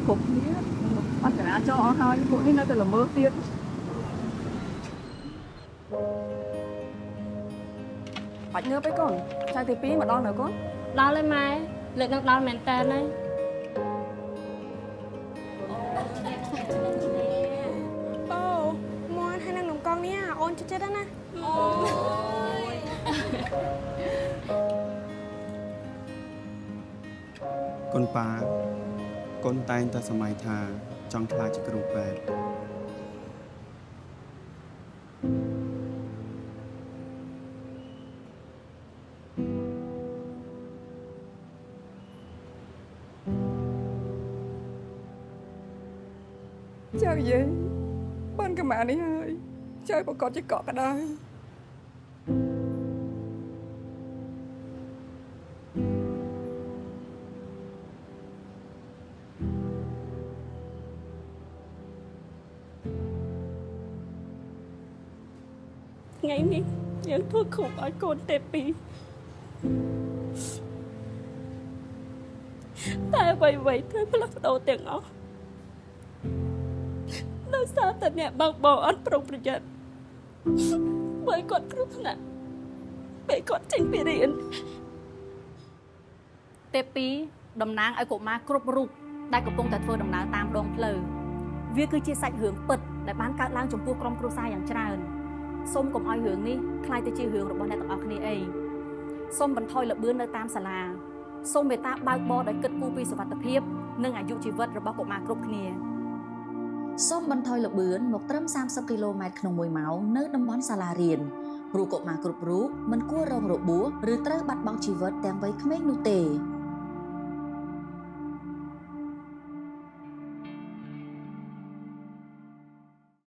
គ្រប់គ្នាអត់កណាចោលអស់ហើយពួកនេះនៅតែល្មើទៀតបាច់ងើបឯកូនចៅទី2មកដល់នៅកូនដល់ហើយម៉ែលើកនឹងដល់មែនតើហើយអូមួនហើយនឹងនំកងនេះអូនចិត្តណាអូយកូនប៉ាកូនតែងតែសម័យថាចង់ខ្លាចជាគ្រូពេទ្យចៅយាយបានកម្មានេះហើយចៅប្រកាសជាកក់ក្ដៅថ្ងៃនេះយើងធ្វើគ្រប់ឲ្យកូនទេពីតែអ្វីៗត្រូវផ្លាស់ប្ដូរទាំងអស់ដោយសារតែអ្នកបើកបរអត់ប្រុងប្រយ័ត្នបើគាត់គ្រោះថ្នាក់ពេលគាត់ចេញពីរៀនទេពីតំណាងឲ្យកុមារគ្រប់រូបដែលកំពុងតែធ្វើដំណើរតាមដងផ្លូវវាគឺជាសាច់រឿងពិតដែលបានកើតឡើងចំពោះក្រុមគ្រួសារយ៉ាងច្រើនសូមកុំឲ្យរឿងនេះคล้ายទៅជារឿងរបស់អ្នកទាំងអស់គ្នាអីសូមបន្ថយល្បឿននៅតាមសាលាសូមមេត្តាបើកបរដោយគិតគូរពីសុវត្ថិភាពនិងអាយុជីវិតរបស់កុមារគ្រប់គ្នាសូមបន្ថយល្បឿនមកត្រឹម30គីឡូម៉ែត្រក្នុង1ម៉ោងនៅតំបន់សាលារៀនព្រោះកុមារគ្រប់រូបមិនគួររងរបួសឬត្រូវបាត់បង់ជីវិតទាំងវ័យក្មេងនោះទេ